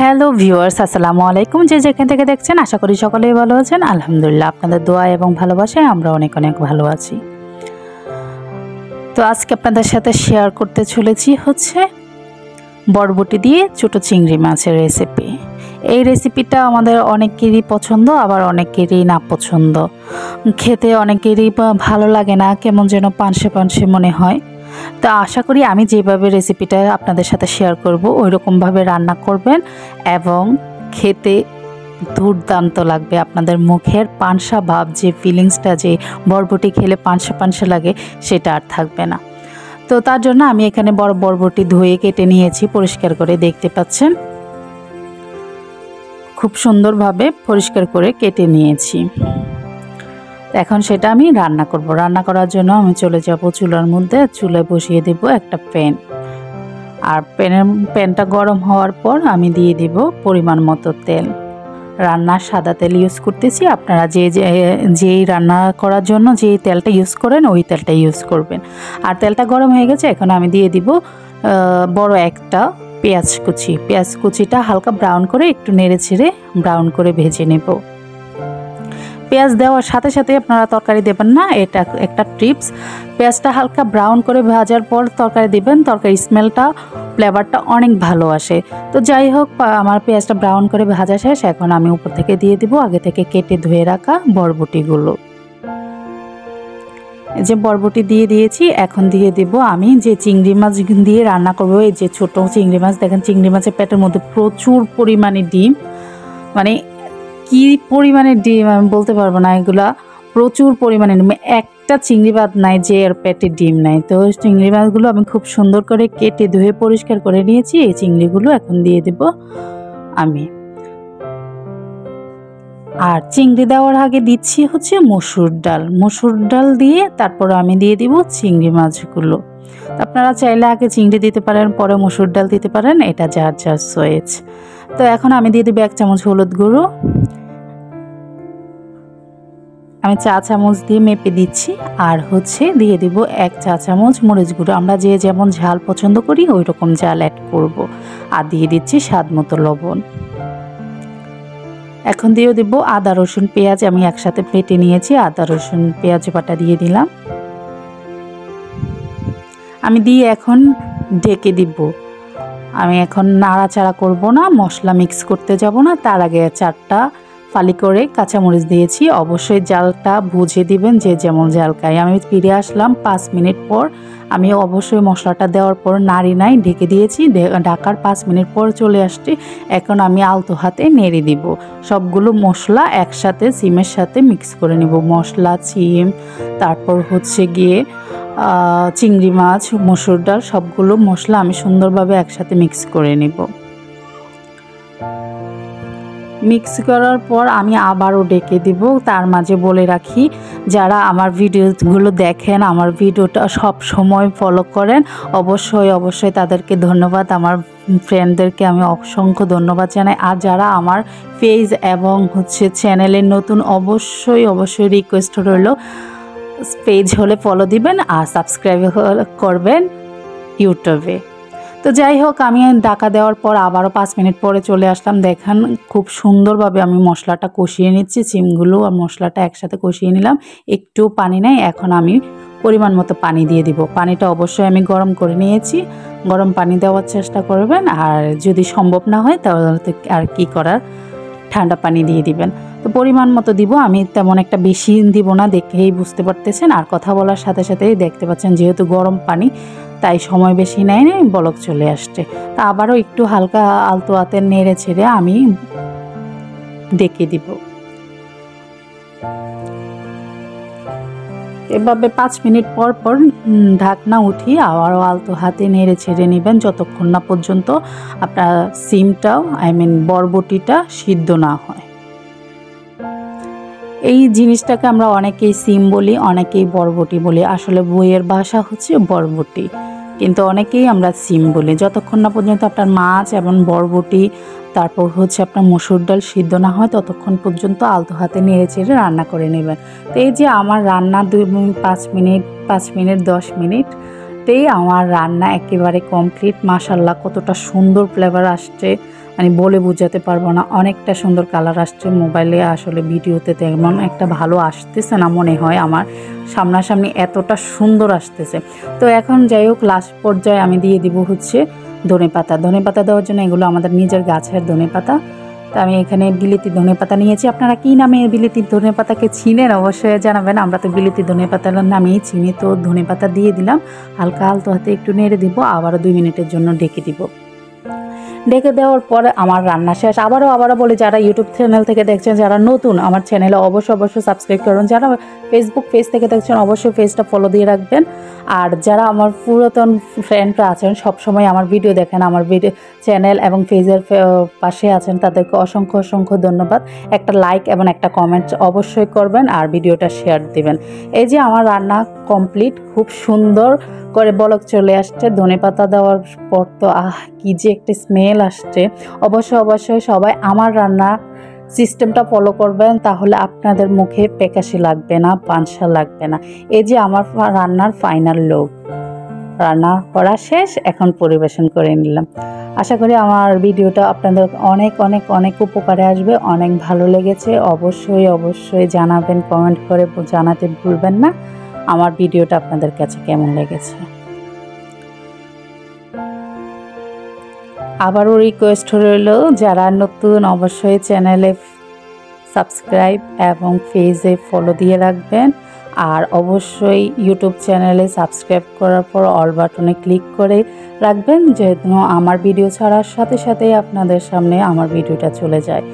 Hello viewers, আসসালামু আলাইকুম। যে যেখান থেকে দেখছেন আশা করি সকলেই ভালো আছেন। আলহামদুলিল্লাহ, আপনাদের দোয়া এবং ভালোবাসায় আমরা অনেক অনেক ভালো আছি। তো আজকে আপনাদের সাথে শেয়ার করতে চলেছি বরবটি দিয়ে ছোট চিংড়ি মাছের রেসিপি। এই রেসিপিটা আমাদের অনেকেরই পছন্দ, আবার অনেকেরই না পছন্দ। খেতে অনেকেরই ভালো লাগে না, কেমন যেন পানসে পানসে মনে হয়। তো আশা করি আমি যেভাবে রেসিপিটা আপনাদের সাথে শেয়ার করব ওই রকমভাবে রান্না করবেন এবং খেতে দুর্দান্ত লাগবে। আপনাদের মুখের পানসা ভাব, যে ফিলিংসটা, যে বরবটি খেলে পানসা পানসা লাগে, সেটা আর থাকবে না। তো তার জন্য আমি এখানে বরবটি ধুয়ে কেটে নিয়েছি, পরিষ্কার করে দেখতে পাচ্ছেন খুব সুন্দরভাবে পরিষ্কার করে কেটে নিয়েছি। এখন সেটা আমি রান্না করব। রান্না করার জন্য আমি চলে যাব চুলার মধ্যে। চুলায় বসিয়ে দেব একটা প্যান, আর প্যানটা গরম হওয়ার পর আমি দিয়ে দেব পরিমাণ মতো তেল। রান্নার সাদা তেল ইউজ করতেছি। আপনারা যেই রান্না করার জন্য যেই তেলটা ইউজ করেন ওই তেলটা ইউজ করবেন। আর তেলটা গরম হয়ে গেছে, এখন আমি দিয়ে দিব বড় একটা পেঁয়াজ কুচি। পেঁয়াজ কুচিটা হালকা ব্রাউন করে একটু নেড়ে ছেড়ে ব্রাউন করে ভেজে নেব। পেঁয়াজ দেওয়ার সাথে সাথে আপনারা তরকারি দেবেন না, এটা একটা টিপস। পেঁয়াজটা হালকা ব্রাউন করে ভাজার পর তরকারি দিবেন, তরকারি স্মেলটা, ফ্লেভারটা অনেক ভালো আসে। তো যাই হোক, আমার পেঁয়াজটা ব্রাউন করে ভাজা শেষ। এখন আমি উপর থেকে দিয়ে দিব আগে থেকে কেটে ধুয়ে রাখা বরবটিগুলো। এই যে বরবটি দিয়ে দিয়েছি। এখন দিয়ে দিব আমি যে চিংড়ি মাছ দিয়ে রান্না করবো। এই যে ছোট চিংড়ি মাছ, দেখেন চিংড়ি মাছের পেটের মধ্যে প্রচুর পরিমাণে ডিম, মানে কি পরিমাণে ডিম আমি বলতে পারবো না। এগুলা প্রচুর পরিমাণে ডিম, একটা চিংড়ি মাছ নাই যে এর পেটে ডিম নাই। তো চিংড়ি মাছগুলো আমি খুব সুন্দর করে কেটে ধুয়ে পরিষ্কার করে নিয়েছি। এই চিংড়িগুলো এখন দিয়ে দেব আমি। আর চিংড়ি দেওয়ার আগে দিচ্ছি মসুর ডাল। মসুর ডাল দিয়ে তারপর আমি দিয়ে দিব চিংড়ি মাছগুলো। আপনারা চাইলে আগে চিংড়ি দিতে পারেন, পরে মসুর ডাল দিতে পারেন, এটা যার যার চয়েস। তো এখন আমি দিয়ে দিব 1 চামচ হলুদ গুঁড়ো। আমি 1 চা চামচ দিয়ে মেপে দিচ্ছি। আর দিয়ে দিব 1 চা চামচ মরিচ গুঁড়ো। আমরা যে যেমন ঝাল পছন্দ করি ওই রকম ঝাল অ্যাড করব। আর দিয়ে দিচ্ছি স্বাদ মতো লবণ। এখন দিয়ে দিব আদা রসুন পেঁয়াজ, আমি একসাথে বেটে নিয়েছি। আদা রসুন পেঁয়াজ বাটা দিয়ে দিলাম। আমি দিয়ে এখন ঢেকে দিব। আমি এখন নাড়াচাড়া করব না, মশলা মিক্স করতে যাব না। তার আগে 4টা ফালি করে কাঁচামরিচ দিয়েছি। অবশ্যই জালটা বুঝে দিবেন, যে যেমন জাল খাই। আমি ফিরে আসলাম 5 মিনিট পর। আমি অবশ্যই মশলাটা দেওয়ার পর নাড়ি নাই, ঢেকে দিয়েছি। ঢাকার 5 মিনিট পর চলে আসছি। এখন আমি আলতো হাতে নেড়ে দিব। সবগুলো মশলা একসাথে সিমের সাথে মিক্স করে নিব। মশলা, সিম, তারপর গিয়ে চিংড়ি মাছ, মসুর ডাল, সবগুলো মশলা আমি সুন্দরভাবে একসাথে মিক্স করে নিব। মিক্স করার পর আমি আবারও ঢেকে দিব। তার মাঝে বলে রাখি, যারা আমার ভিডিওগুলো দেখেন, আমার ভিডিওটা সব সময় ফলো করেন, অবশ্যই তাদেরকে ধন্যবাদ। আমার ফ্রেন্ডদেরকে আমি অসংখ্য ধন্যবাদ জানাই। আর যারা আমার পেজ এবং চ্যানেলের নতুন, অবশ্যই রিকোয়েস্ট রইল, পেজ হলে ফলো দিবেন আর সাবস্ক্রাইব করবেন ইউটিউবে। তো যাই হোক, আমি ঢাকা দেওয়ার পর আবারও 5 মিনিট পরে চলে আসলাম। দেখেন খুব সুন্দরভাবে আমি মশলাটা কষিয়ে নিচ্ছি। সিমগুলো আর মশলাটা একসাথে কষিয়ে নিলাম, একটু পানি নেই। এখন আমি পরিমাণ মতো পানি দিয়ে দিব। পানিটা অবশ্যই আমি গরম করে নিয়েছি। গরম পানি দেওয়ার চেষ্টা করবেন, আর যদি সম্ভব না হয় তাহলে আর কি করার, ঠান্ডা পানি দিয়ে দিবেন। তো পরিমাণ মতো দিব, আমি তেমন একটা বেশি দিব না, দেখেই বুঝতে পারতেছেন। আর কথা বলার সাথে সাথেই দেখতে পাচ্ছেন যেহেতু গরম পানি, তাই সময় বেশি নেয় না, বলক চলে আসছে। তা আবারও একটু হালকা আলতো হাতে নেড়ে ছেড়ে আমি ঢেকে দিব। এভাবে 5 মিনিট পর পর ঢাকনা উঠিয়ে আবারও আলতো হাতে নেড়ে ছেড়ে নেবেন, যতক্ষণ না পর্যন্ত আপনার সিমটাও বরবটিটা সিদ্ধ না হয়। এই জিনিসটাকে আমরা অনেকেই সিম বলি, অনেকেই বরবটি বলি। আসলে বইয়ের ভাষা বরবটি, কিন্তু অনেকেই আমরা সিম বলি। যতক্ষণ না পর্যন্ত আপনার মাছ এবং বরবটি, তারপর আপনার মসুর ডাল সিদ্ধ না হয়, ততক্ষণ পর্যন্ত আলতো হাতে নেড়ে চেড়ে রান্না করে নেবেন। তো এই যে আমার রান্না 5 মিনিট 10 মিনিটতেই আমার রান্না একেবারে কমপ্লিট। মাশাআল্লাহ, কতটা সুন্দর ফ্লেভার আসছে। মানে বলে বোঝাতে পারবো না, অনেকটা সুন্দর কালার আসছে। মোবাইলে আসলে ভিডিওতে তেমন একটা ভালো আসতেছে না মনে হয়, আমার সামনাসামনি এতটা সুন্দর আসতেছে। তো এখন যাই হোক লাস্ট পর্যায়ে আমি দিয়ে দিব হচ্ছে ধনেপাতা। ধনেপাতা দেওয়ার জন্য এগুলো আমাদের নিজের গাছের ধনেপাতা। তো আমি এখানে বিলেতি ধনেপাতা নিয়েছি। আপনারা কী নামে বিলেতি ধনেপাতাকে চিনেন অবশ্যই জানাবেন। আমরা তো বিলেতি ধনেপাতার নামেই চিনি। তো ধনেপাতা দিয়ে দিলাম, হালকা আলতো হাতে একটু নেড়ে দিব, আবারও 2 মিনিটের জন্য ঢেকে দিব। ঢেকে দেওয়ার পরে আমার রান্না শেষ। আবারও বলি, যারা ইউটিউব চ্যানেল থেকে দেখছেন, যারা নতুন আমার চ্যানেলে অবশ্যই সাবস্ক্রাইব করুন। যারা ফেসবুক পেজ থেকে দেখছেন অবশ্যই পেজটা ফলো দিয়ে রাখবেন। আর যারা আমার পুরাতন ফ্রেন্ডরা আছেন, সবসময় আমার ভিডিও দেখেন, আমার ভিডিও চ্যানেল এবং পেজের পাশে আছেন, তাদেরকে অসংখ্য ধন্যবাদ। একটা লাইক এবং একটা কমেন্ট অবশ্যই করবেন আর ভিডিওটা শেয়ার দিবেন। এই যে আমার রান্না কমপ্লিট, খুব সুন্দর করে বলক চলে আসছে। ধনেপাতা দেওয়ার পর তো কি যে একটা স্মেল আসছে। অবশ্যই সবাই আমার রান্না সিস্টেমটা ফলো করবেন, তাহলে আপনাদের মুখে পেকাশি লাগবে না, পানসা লাগবে না। এই যে আমার রান্নার ফাইনাল লুক, রান্না করা শেষ, এখন পরিবেশন করে নিলাম। আশা করি আমার ভিডিওটা আপনাদের অনেক উপকারে আসবে, অনেক ভালো লেগেছে। অবশ্যই জানাবেন, কমেন্ট করে জানাতে ভুলবেন না আমার ভিডিওটা আপনাদের কাছে কেমন লেগেছে। আবারও রিকোয়েস্ট রইল, যারা নতুন অবশ্যই চ্যানেলে সাবস্ক্রাইব এবং পেজে ফলো দিয়ে রাখবেন। আর অবশ্যই ইউটিউব চ্যানেলে সাবস্ক্রাইব করার পর অল বাটনে ক্লিক করে রাখবেন, যেহেতু আমার ভিডিও ছাড়ার সাথে আপনাদের সামনে আমার ভিডিওটা চলে যায়।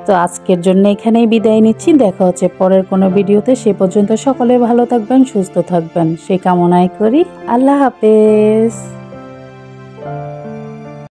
তো আজকের জন্য এখানেই বিদায় নিচ্ছি। দেখা হচ্ছে পরের কোনো ভিডিওতে। সে পর্যন্ত সকলে ভালো থাকবেন, সুস্থ থাকবেন, সেই কামনাই করি। আল্লাহ হাফেজ।